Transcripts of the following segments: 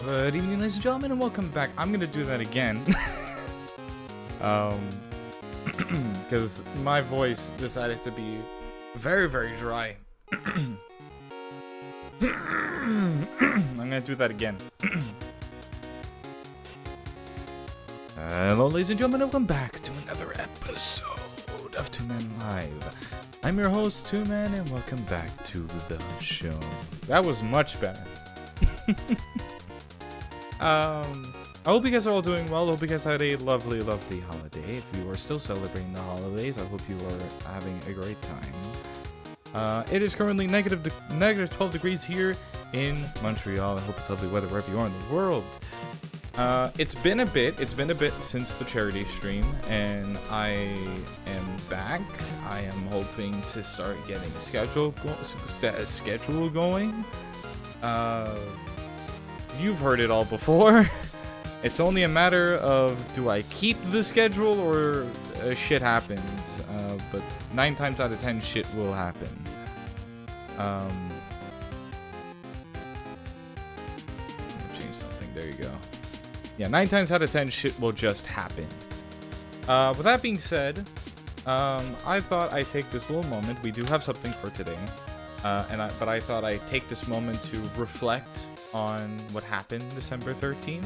Good evening, ladies and gentlemen, and welcome back. I'm gonna do that again. Because my voice decided to be very, very dry. I'm gonna do that again. Hello, ladies and gentlemen, and welcome back to another episode of Two Men Live. I'm your host, Two Man, and welcome back to the show. That was much better. I hope you guys are all doing well. I hope you guys had a lovely, lovely holiday. If you are still celebrating the holidays, I hope you are having a great time. It is currently negative 12 degrees here in Montreal. I hope it's lovely weather wherever you are in the world. It's been a bit since the charity stream, and I am back. I am hoping to start getting a schedule going. You've heard it all before. It's only a matter of, do I keep the schedule or shit happens? But 9 times out of 10 shit will happen. Change something, there you go. Yeah, 9 times out of 10 shit will just happen. With that being said, I thought I'd take this little moment. We do have something for today. But I thought I'd take this moment to reflect on what happened December 13th.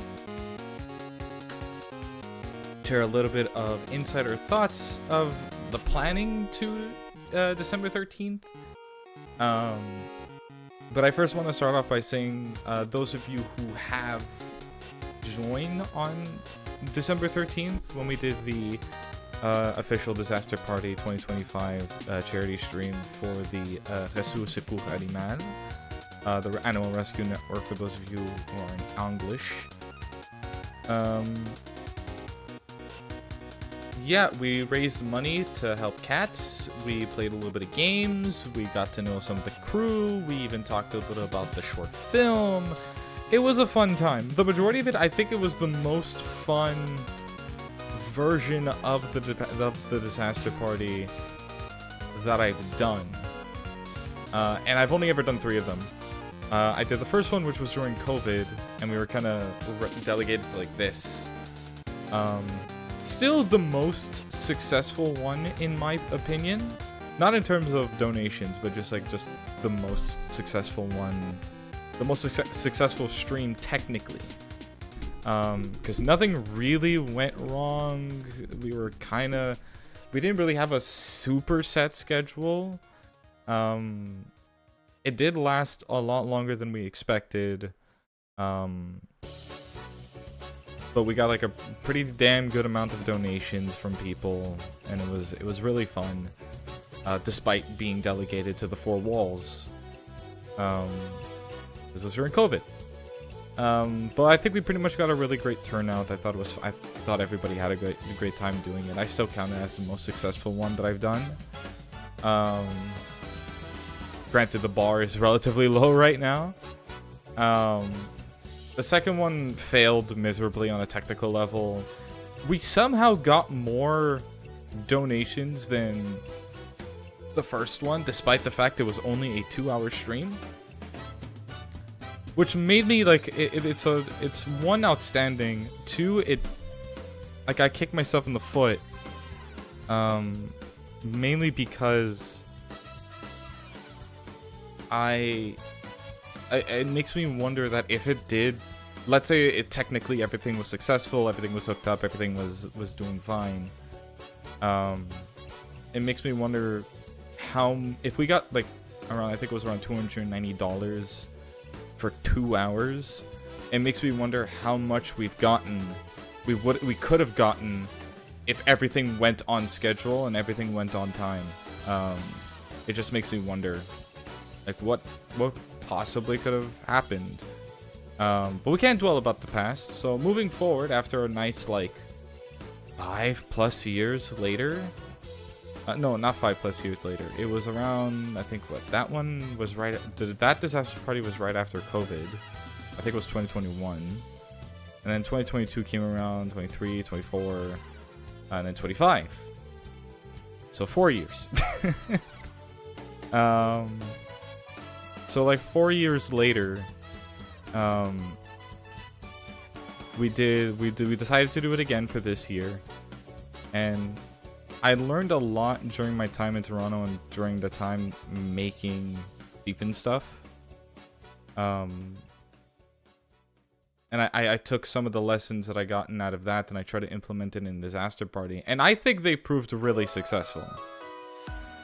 Share a little bit of insider thoughts of the planning to December 13th. But I first want to start off by saying those of you who have joined on December 13th when we did the official Disaster Party 2025 charity stream for the Réseau Secours Animal, the Animal Rescue Network, for those of you who are in English. Yeah, we raised money to help cats. We played a little bit of games. We got to know some of the crew. We even talked a little about the short film. It was a fun time. The majority of it, I think it was the most fun version of the Disaster Party that I've done. And I've only ever done 3 of them. I did the first one, which was during COVID, and we were kind of delegated to like this. Still the most successful one, in my opinion. Not in terms of donations, but just the most successful one. The most successful stream, technically. Because nothing really went wrong. We didn't really have a super set schedule. It did last a lot longer than we expected. But we got like a pretty damn good amount of donations from people, and it was really fun, despite being delegated to the 4 walls. This was during COVID. But I think we pretty much got a really great turnout. I thought everybody had a great time doing it. I still count it as the most successful one that I've done. Granted, the bar is relatively low right now. The second one failed miserably on a technical level. We somehow got more donations than the first one, despite the fact it was only a 2-hour stream. Which made me like it's one, outstanding. 2, I kicked myself in the foot. Mainly because it makes me wonder that if it did, let's say technically everything was successful, everything was hooked up, everything was doing fine. It makes me wonder if we got like around, I think it was around $290 for 2 hours. It makes me wonder how much we could have gotten if everything went on schedule and everything went on time. It just makes me wonder, like, what possibly could have happened. But we can't dwell about the past. So moving forward, after a nice like 5+ years later. No, not 5+ years later. It was around, I think, that one was right. That Disaster Party was right after COVID. I think it was 2021. And then 2022 came around, 23, 24, and then 25. So 4 years. So like 4 years later, we decided to do it again for this year, and I learned a lot during my time in Toronto and during the time making Thiefin stuff. And I took some of the lessons that I gotten out of that and I tried to implement it in Disaster Party, and I think they proved really successful.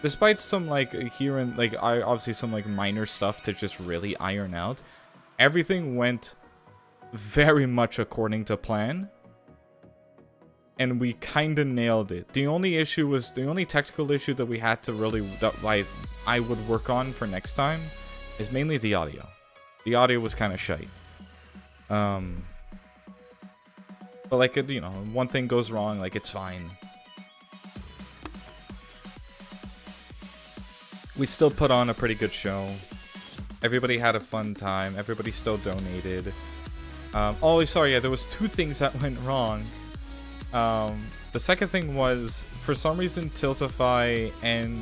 Despite some obviously some minor stuff to just really iron out, everything went very much according to plan. And we kind of nailed it. The only technical issue that we had to really, I would work on for next time, is mainly the audio. The audio was kind of shite. But one thing goes wrong, it's fine. We still put on a pretty good show. Everybody had a fun time. Everybody still donated. There was 2 things that went wrong. The second thing was, for some reason, Tiltify and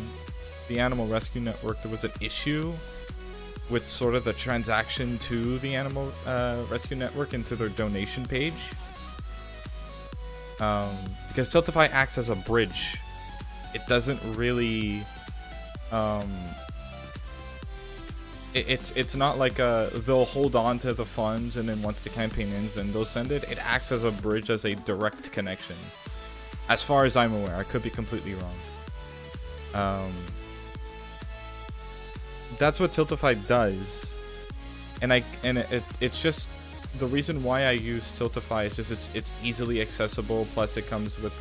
the Animal Rescue Network, there was an issue with sort of the transaction to the Animal Rescue Network into their donation page. Because Tiltify acts as a bridge. It doesn't really... It's not like they'll hold on to the funds and then once the campaign ends, then they'll send it. It acts as a bridge, as a direct connection. As far as I'm aware, I could be completely wrong. That's what Tiltify does, and it's just the reason why I use Tiltify is just it's easily accessible. Plus, it comes with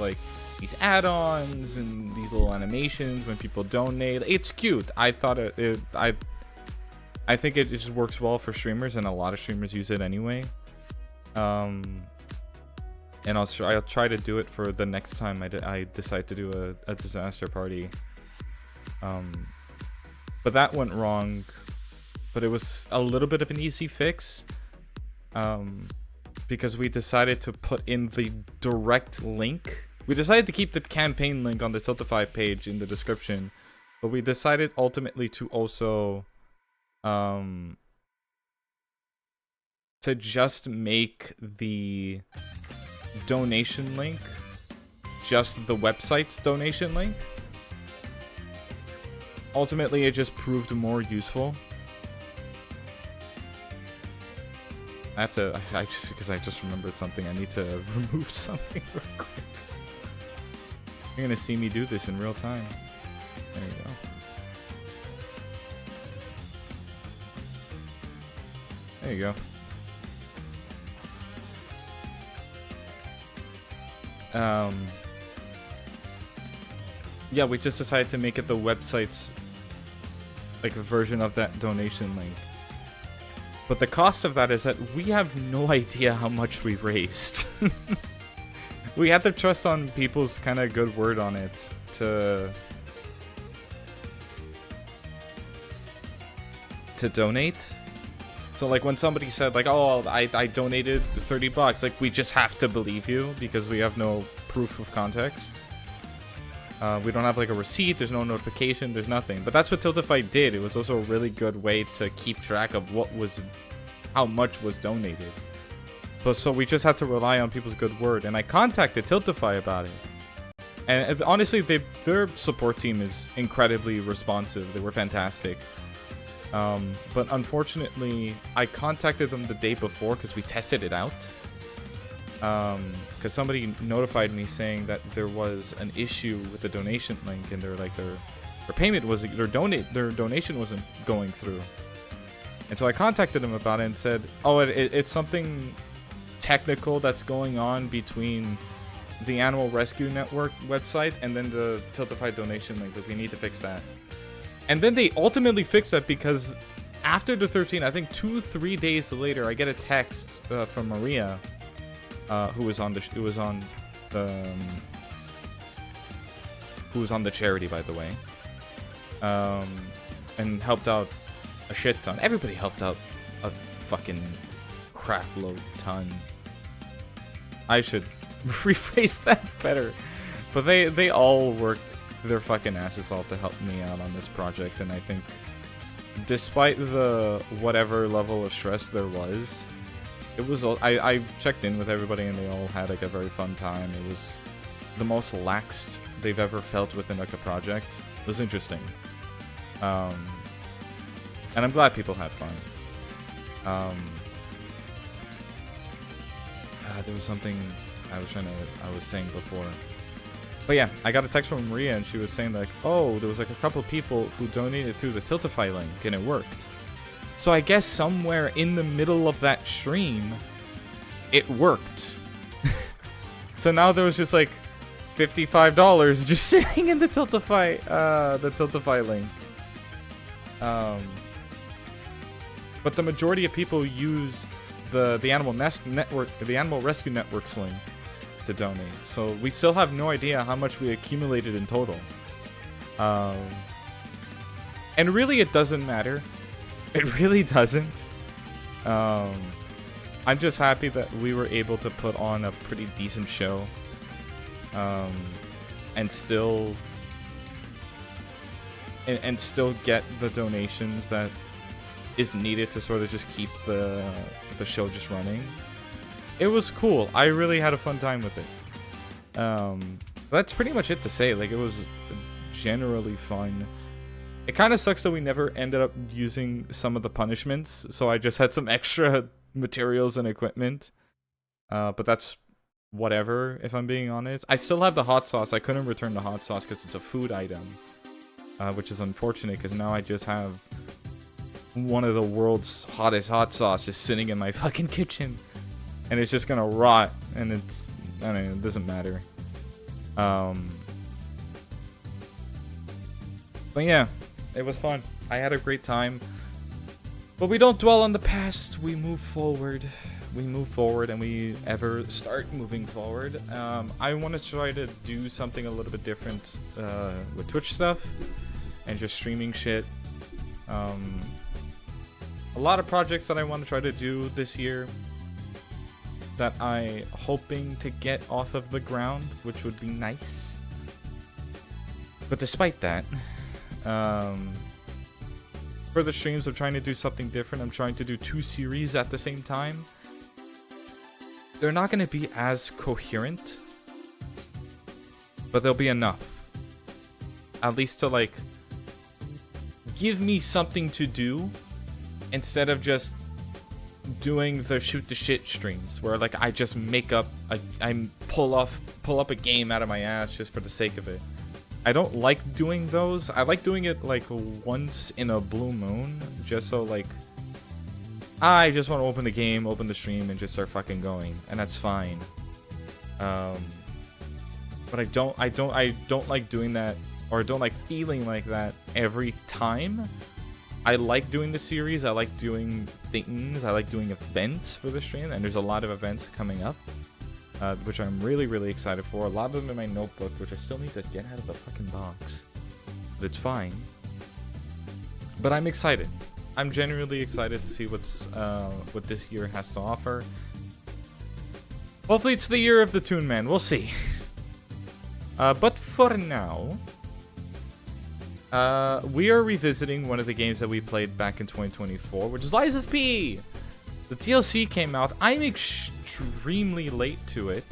these add-ons and these little animations when people donate. It's cute. I thought I think it just works well for streamers, and a lot of streamers use it anyway. And I'll try to do it for the next time I decide to do a Disaster Party. But that went wrong. But it was a little bit of an easy fix. Because we decided to put in the direct link. We decided to keep the campaign link on the Tiltify page in the description. But we decided ultimately to also... to just make the donation link just the website's donation link. Ultimately, it just proved more useful. Because I just remembered something. I need to remove something real quick. You're gonna see me do this in real time. There you go. There you go. Yeah, we just decided to make it the website's a version of that donation link. But the cost of that is that we have no idea how much we raised. We had to trust on people's kind of good word on it to donate. So when somebody said oh, I donated $30, we just have to believe you because we have no proof of context. We don't have a receipt, there's no notification, there's nothing. But that's what Tiltify did. It was also a really good way to keep track of how much was donated. But so we just had to rely on people's good word. And I contacted Tiltify about it. And honestly, their support team is incredibly responsive. They were fantastic. But unfortunately, I contacted them the day before because we tested it out. Because somebody notified me saying that there was an issue with the donation link, and they're their payment was their donation wasn't going through. And so I contacted them about it and said, "Oh, it's something technical that's going on between the Animal Rescue Network website and then the Tiltify donation link. We need to fix that." And then they ultimately fixed that because after the 13th, I think 2-3 days later, I get a text from Maria. Who was on the charity, by the way, and helped out a shit ton. Everybody helped out a fucking crap load ton. I should rephrase that better, but they all worked their fucking asses off to help me out on this project, and I think, despite the whatever level of stress there was, it was, I checked in with everybody and they all had like a very fun time. It was the most laxed they've ever felt within like a project. It was interesting. And I'm glad people had fun. There was something I was saying before. But yeah, I got a text from Maria and she was saying like, oh, there was like a couple of people who donated through the Tiltify link and it worked. So I guess somewhere in the middle of that stream, it worked. So now there was just like $55 just sitting in the Tiltify link. But the majority of people used the Animal Rescue Network's link to donate. So we still have no idea how much we accumulated in total. And really, it doesn't matter. It really doesn't. I'm just happy that we were able to put on a pretty decent show. And still get the donations that is needed to sort of just keep the show just running. It was cool. I really had a fun time with it. That's pretty much it to say. Like, it was generally fun. It kind of sucks that we never ended up using some of the punishments, so I just had some extra materials and equipment. But that's whatever, if I'm being honest. I still have the hot sauce. I couldn't return the hot sauce because it's a food item, which is unfortunate because now I just have one of the world's hottest hot sauce just sitting in my fucking kitchen. And it's just gonna rot, and it's, I don't know, it doesn't matter. But yeah, it was fun. I had a great time. But we don't dwell on the past, we move forward. We move forward and we ever start moving forward. I want to try to do something a little bit different with Twitch stuff and just streaming shit. A lot of projects that I want to try to do this year that I'm hoping to get off of the ground, which would be nice. But despite that, for the streams, I'm trying to do something different. I'm trying to do 2 series at the same time. They're not going to be as coherent, but they'll be enough. At least to, like, give me something to do instead of just doing the shoot the shit streams where, like, I just make up, I pull up a game out of my ass just for the sake of it. I don't like doing those. I like doing it, like, once in a blue moon, just so, like, I just want to open the game, open the stream, and just start fucking going, and that's fine. But I don't like doing that, or don't like feeling like that every time. I like doing the series. I like doing things. I like doing events for the stream, and there's a lot of events coming up, which I'm really, really excited for. A lot of them in my notebook, which I still need to get out of the fucking box. But it's fine. But I'm excited. I'm genuinely excited to see what this year has to offer. Hopefully it's the year of the Toon Man. We'll see. But for now, we are revisiting one of the games that we played back in 2024, which is Lies of P! The DLC came out. I'm extremely late to it.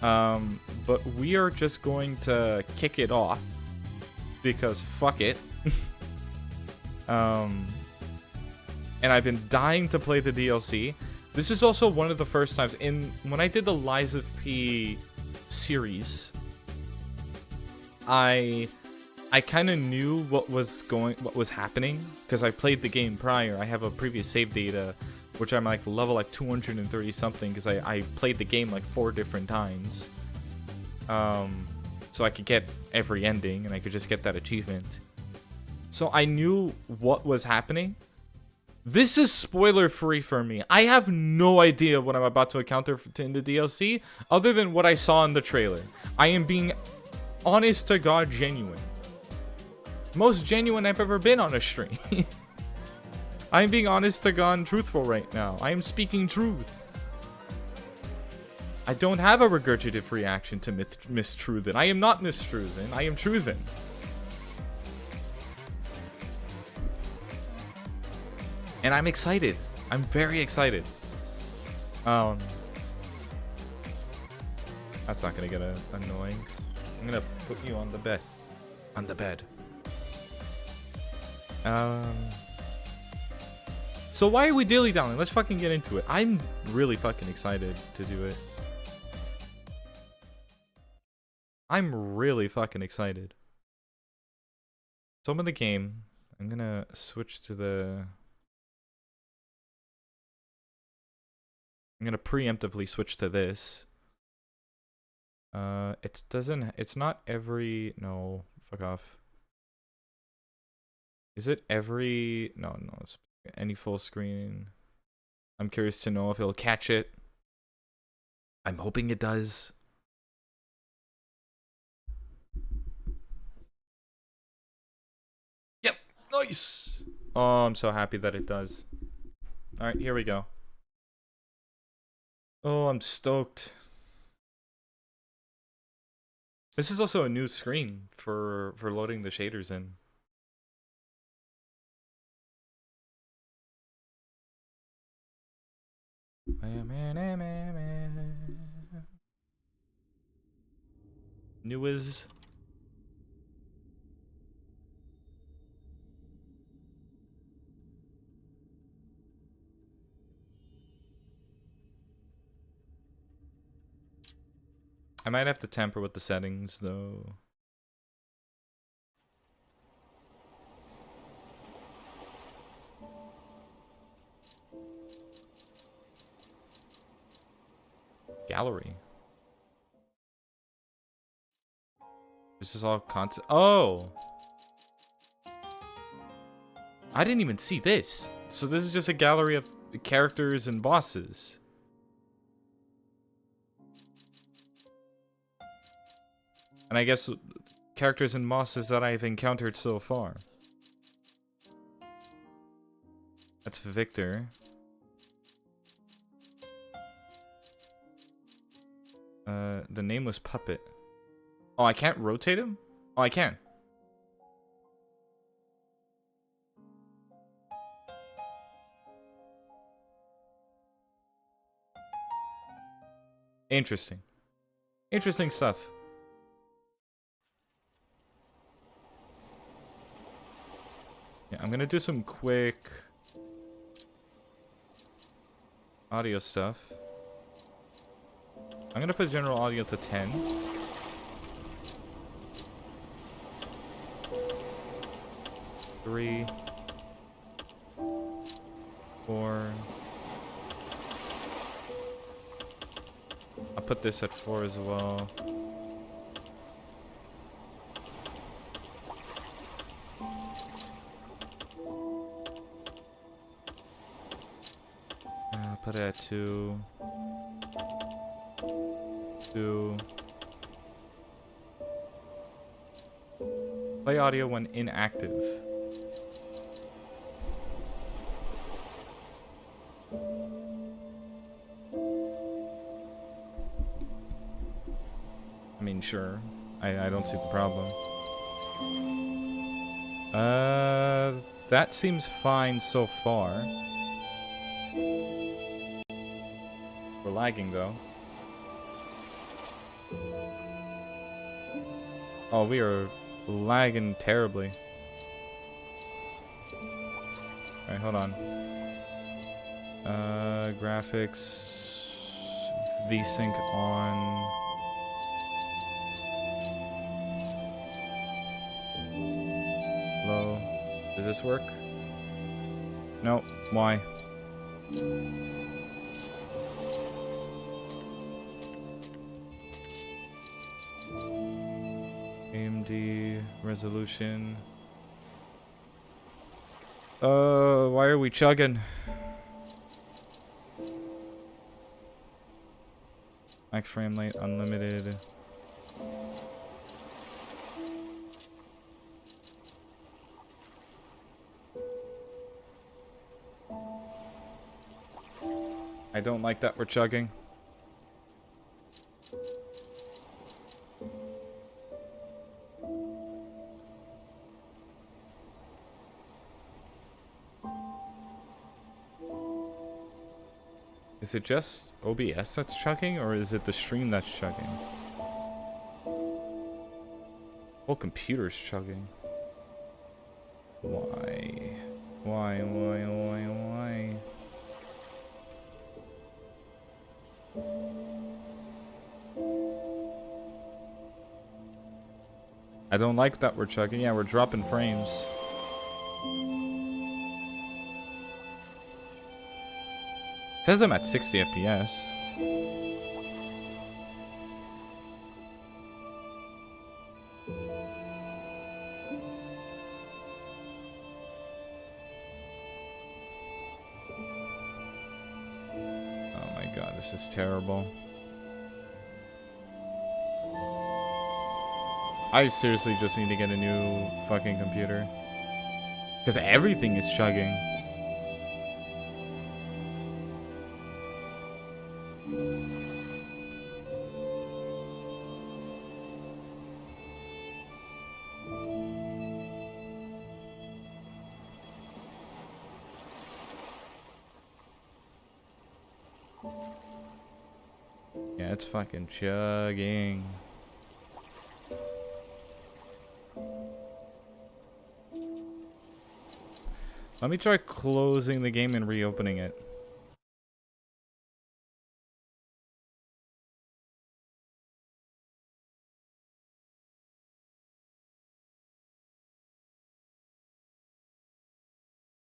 But we are just going to kick it off. Because fuck it. And I've been dying to play the DLC. This is also one of the first times when I did the Lies of P series, I kind of knew what was happening because I played the game prior. I have a previous save data, which I'm like level like 230 something because I played the game like 4 different times. So I could get every ending and I could just get that achievement. So I knew what was happening. This is spoiler free for me. I have no idea what I'm about to encounter in the DLC other than what I saw in the trailer. I am being honest to God genuine. Most genuine I've ever been on a stream. I'm being honest to God and truthful right now. I am speaking truth. I don't have a regurgitative reaction to Mistruthen. I am not Mistruthen. I am Truthen. And I'm excited. I'm very excited. Um, that's not gonna get annoying. I'm gonna put you on the bed. On the bed. So why are we dilly-dallying? Let's fucking get into it. I'm really fucking excited to do it. I'm really fucking excited. So I'm in the game. I'm gonna switch to the... I'm gonna preemptively switch to this. It doesn't... It's not every... No, fuck off. Is it every... No, it's any full screen. I'm curious to know if it'll catch it. I'm hoping it does. Yep, nice. Oh, I'm so happy that it does. All right, here we go. Oh, I'm stoked. This is also a new screen for loading the shaders in. New is... I might have to tamper with the settings, though. Gallery. This is all content. Oh! I didn't even see this. So this is just a gallery of characters and bosses. And I guess characters and bosses that I've encountered so far. That's Victor. The nameless puppet. Oh, I can't rotate him? Oh, I can. Interesting. Interesting stuff. Yeah, I'm gonna do some quick audio stuff. I'm gonna put general audio to 10. Three, 4. I'll put this at 4 as well. Put it at 2. 2. Play audio when inactive. I mean, sure. I don't see the problem. That seems fine so far. We're lagging though. Oh, we are lagging terribly. Alright, hold on. Graphics. VSync on. Low. Does this work? Nope. Why? AMD resolution. Why are we chugging? Max frame rate unlimited. I don't like that we're chugging. Is it just OBS that's chugging, or is it the stream that's chugging? Whole computer's chugging. Why? Why? I don't like that we're chugging. Yeah, we're dropping frames. It says I'm at 60 FPS. Oh my god, this is terrible. I seriously just need to get a new fucking computer. Because everything is chugging. Yeah, it's fucking chugging. Let me try closing the game and reopening it.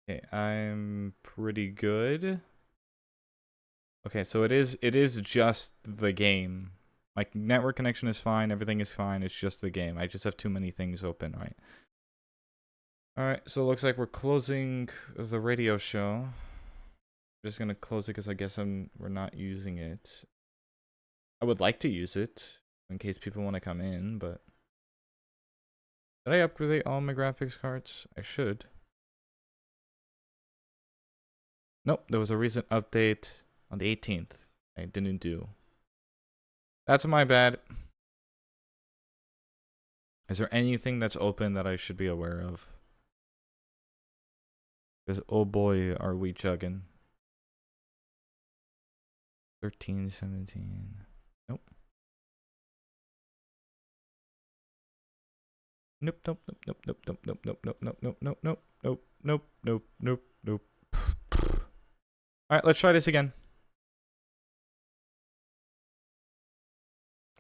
Okay, I'm pretty good. Okay, so it is just the game. My network connection is fine, everything is fine, it's just the game. I just have too many things open, right? Alright, so it looks like we're closing the radio show. I'm just gonna close it because I guess we're not using it. I would like to use it in case people want to come in, but did I upgrade all my graphics cards? I should. Nope, there was a recent update on the 18th. I didn't do. That's my bad. Is there anything that's open that I should be aware of? Because oh boy, are we chugging. 13, 17. Nope. Nope, nope, nope, nope, nope, nope, nope, nope, nope, nope, nope, nope, nope, nope, nope, nope, nope. Alright, let's try this again.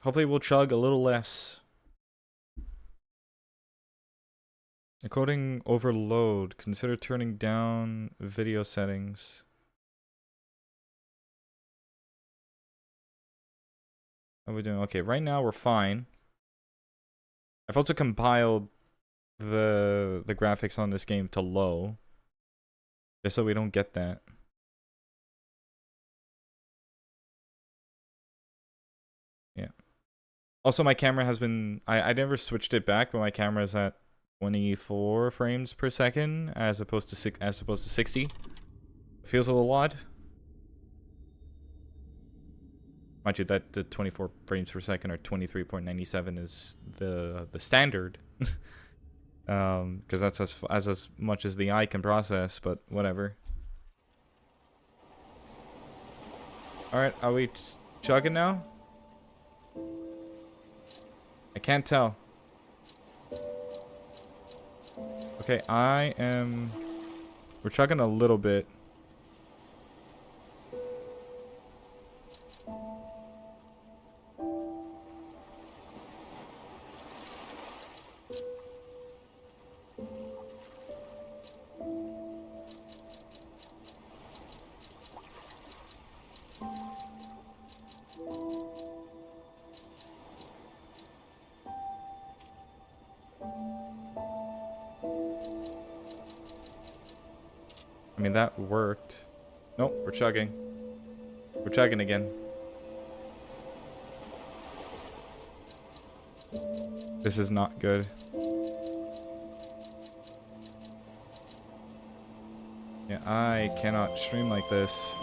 Hopefully we'll chug a little less. Encoding overload. Consider turning down video settings. How are we doing? Okay, right now we're fine. I've also compiled the graphics on this game to low. Just so we don't get that. Yeah. Also, my camera has been... I never switched it back, but my camera is at 24 frames per second as opposed to 60. It feels a little odd. Mind you, that the 24 frames per second or 23.97 is the standard. Because that's as much as the eye can process, but whatever. Alright, are we chugging now? I can't tell. Okay, we're chugging a little bit. I mean, that worked. Nope, we're chugging. We're chugging again. This is not good. Yeah, I cannot stream like this.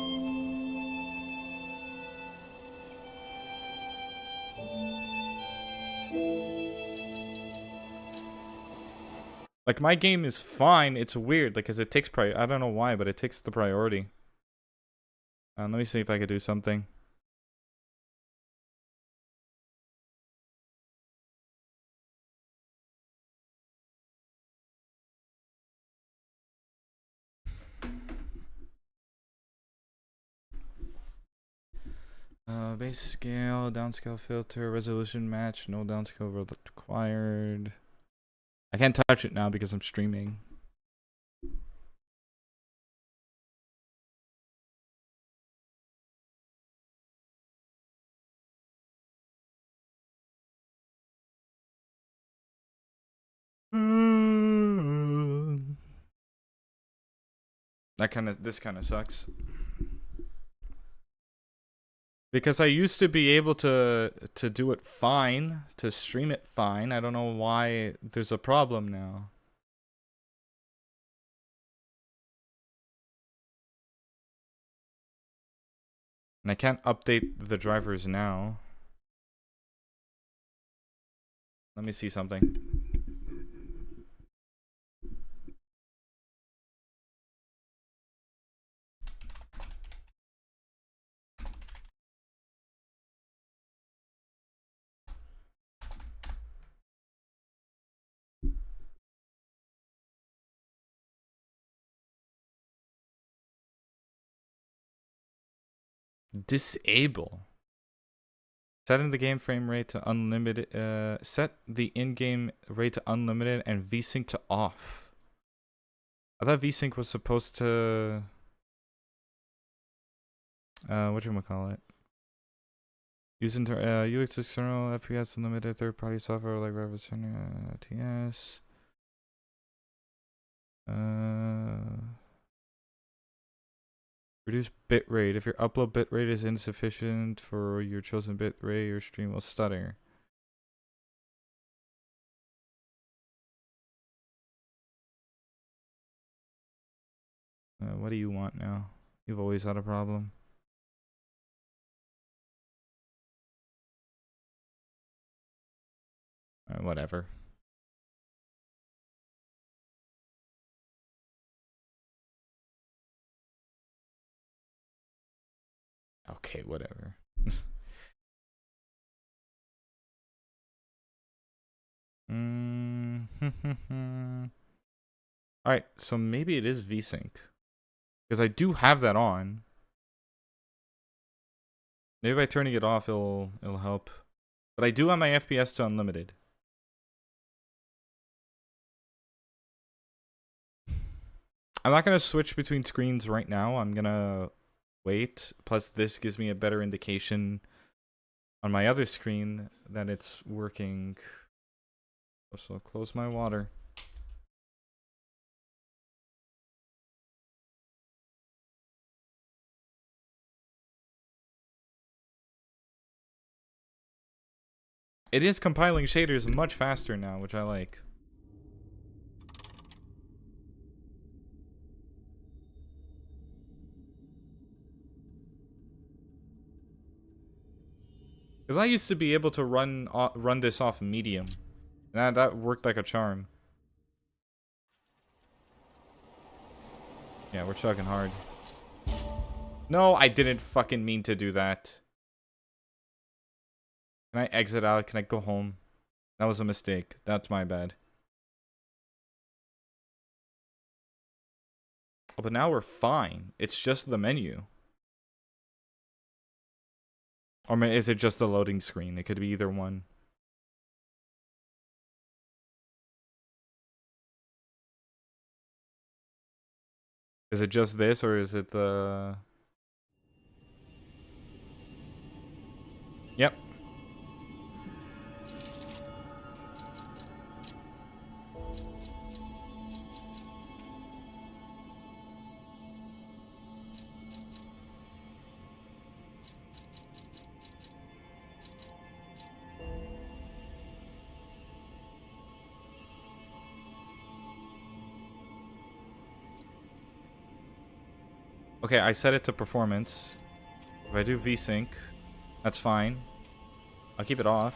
Like, my game is fine. It's weird, like, cause it takes I don't know why, but it takes the priority. Let me see if I could do something. Base scale, downscale filter, resolution match, no downscale required. I can't touch it now because I'm streaming. This kind of sucks. Because I used to be able to do it fine, to stream it fine. I don't know why there's a problem now. And I can't update the drivers now. Let me see something. Disable. Setting the game frame rate to unlimited. Set the in-game rate to unlimited and VSync to off. I thought VSync was supposed to. Whatchamacallit? Using UX external FPS unlimited third-party software like Revolution TS. Reduce bitrate. If your upload bitrate is insufficient for your chosen bitrate, your stream will stutter. What do you want now? You've always had a problem. Whatever. Okay, whatever. Alright, so maybe it is VSync. Because I do have that on. Maybe by turning it off it'll help. But I do have my FPS to unlimited. I'm not gonna switch between screens right now. I'm gonna wait. Plus this gives me a better indication on my other screen that it's working. So close my water. It is compiling shaders much faster now, which I like. Because I used to be able to run this off medium. That worked like a charm. Yeah, we're chugging hard. No, I didn't fucking mean to do that. Can I exit out? Can I go home? That was a mistake. That's my bad. Oh, but now we're fine. It's just the menu. Or is it just the loading screen? It could be either one. Is it just this, or is it the... Yep. Okay, I set it to performance. If I do VSync, that's fine. I'll keep it off.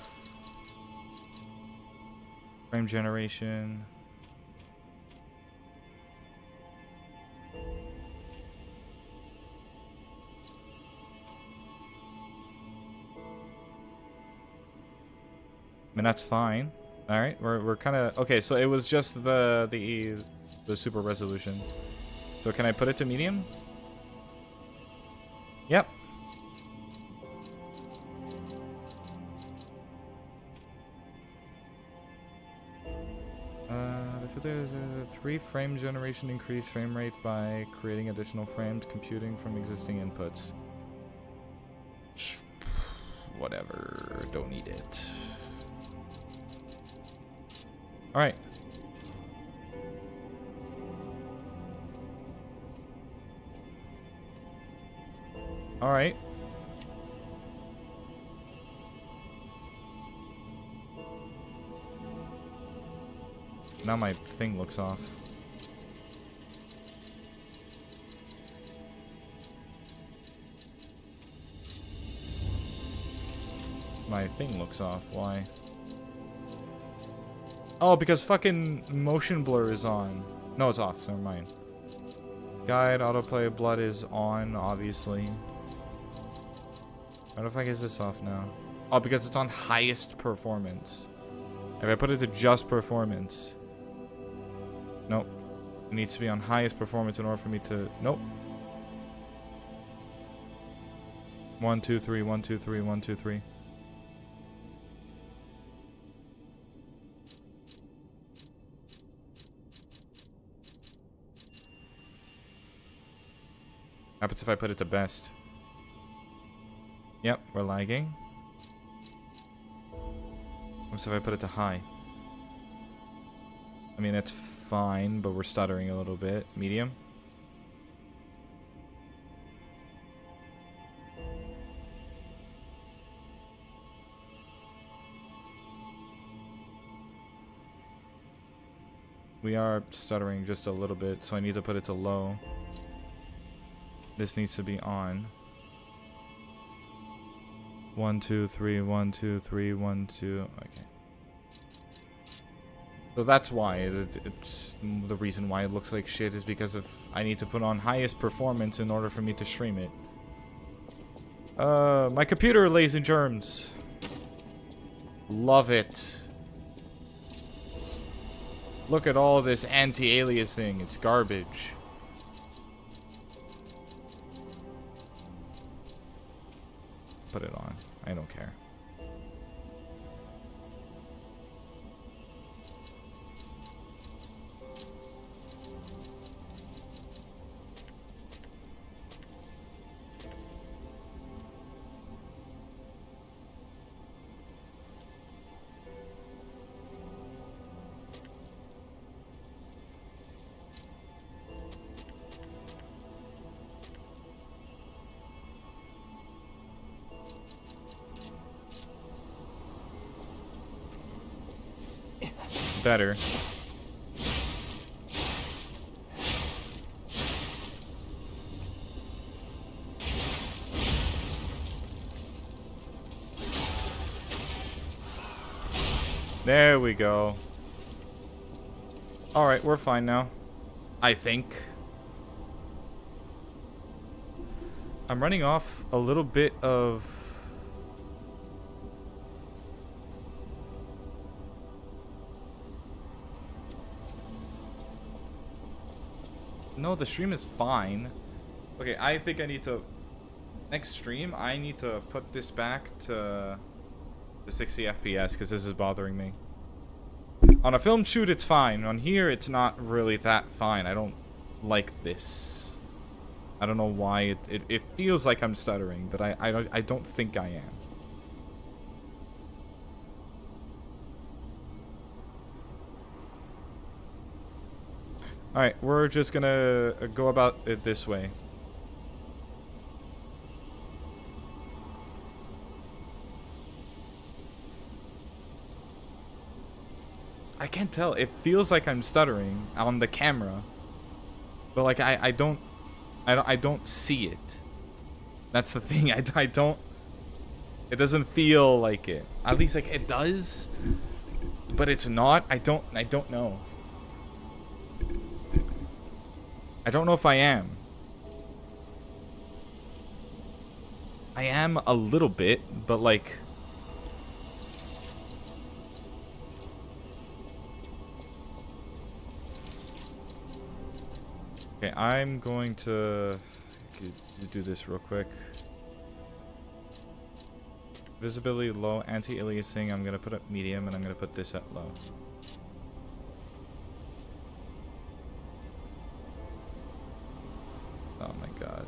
Frame generation. I mean, that's fine. All right, we're kind of okay. So it was just the super resolution. So can I put it to medium? Yep. If there's a 3 frame generation, increase frame rate by creating additional frames, computing from existing inputs. Whatever, don't need it. All right. All right. Now my thing looks off. My thing looks off. Why? Oh, because fucking motion blur is on. No, it's off. Never mind. Guide, autoplay, blood is on, obviously. What if I get this off now? Oh, because it's on highest performance. If I put it to just performance. Nope. It needs to be on highest performance in order for me to... Nope. 1, 2, 3, 1, 2, 3, 1, 2, 3. Happens if I put it to best. Yep, we're lagging. What's if I put it to high? I mean, it's fine, but we're stuttering a little bit. Medium. We are stuttering just a little bit, so I need to put it to low. This needs to be on. 1, 2, 3, 1, 2, 3, 1, 2. Okay. So that's why it's the reason why it looks like shit is because of I need to put on highest performance in order for me to stream it. My computer lays in germs. Love it. Look at all this anti-aliasing. It's garbage. Put it on. I don't care. Better. There we go. Alright, we're fine now. I think. I'm running off a little bit of... No, the stream is fine. Okay, I think I need to... Next stream, I need to put this back to the 60 FPS because this is bothering me. On a film shoot, it's fine. On here, it's not really that fine. I don't like this. I don't know why it feels like I'm stuttering, but I don't think I am. Alright, we're just gonna go about it this way. I can't tell. It feels like I'm stuttering on the camera. But like I don't see it. That's the thing. I don't. It doesn't feel like it. At least like it does, but it's not. I don't know. I don't know if I am. I am a little bit, but like Okay, I'm going to do this real quick. Visibility low, anti-aliasing, I'm gonna put it medium, and I'm gonna put this at low. Oh my god.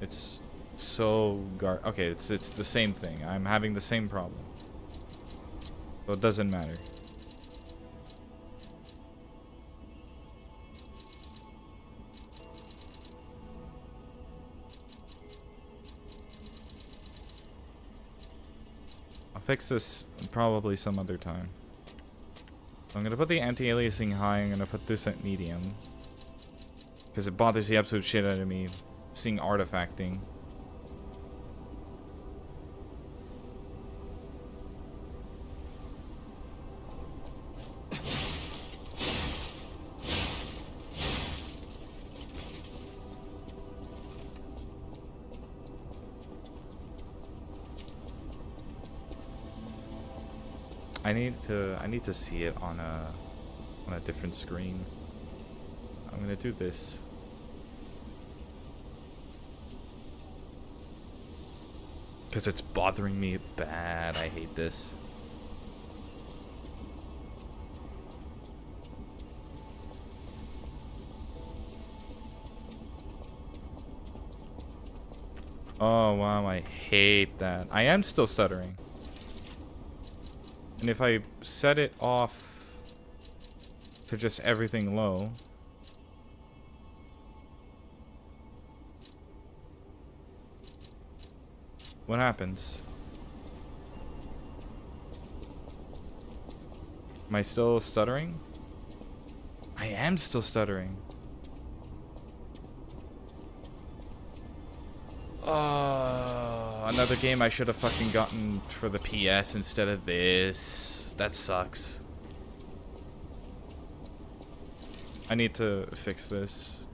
It's so okay, it's the same thing. I'm having the same problem. So it doesn't matter. I'll fix this probably some other time. I'm gonna put the anti-aliasing high, I'm gonna put this at medium. Because it bothers the absolute shit out of me seeing artifacting. I need to see it on a different screen. I'm gonna do this. Because it's bothering me bad. I hate this. Oh wow, I hate that. I am still stuttering. And if I set it off to just everything low. What happens? Am I still stuttering? I am still stuttering. Another game I should have fucking gotten for the PS instead of this. That sucks. I need to fix this.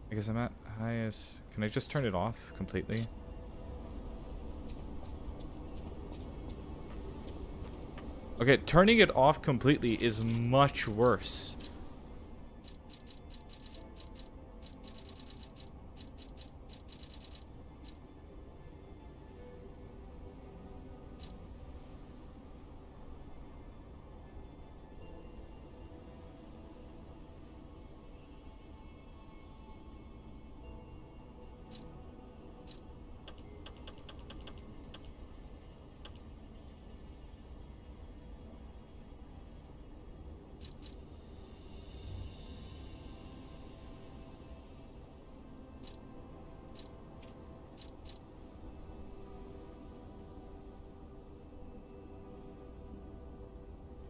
Because I'm at highest. Can I just turn it off completely? Okay, turning it off completely is much worse.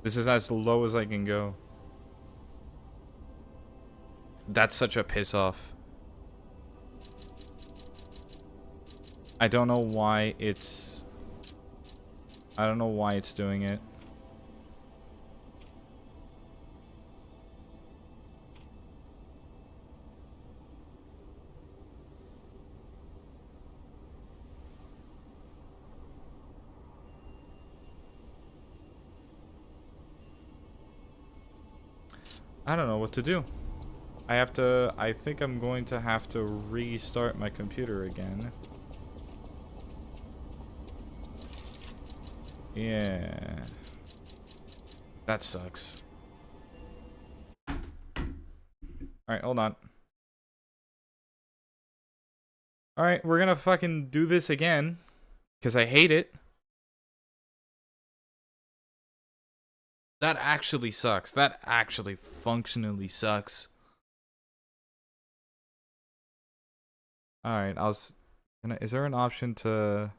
This is as low as I can go. That's such a piss off. I don't know why it's... I don't know why it's doing it. I don't know what to do. I think I'm going to have to restart my computer again. Yeah. That sucks. Alright, hold on. Alright, we're gonna fucking do this again. Because I hate it. That actually sucks. That actually functionally sucks. Alright, is there an option to...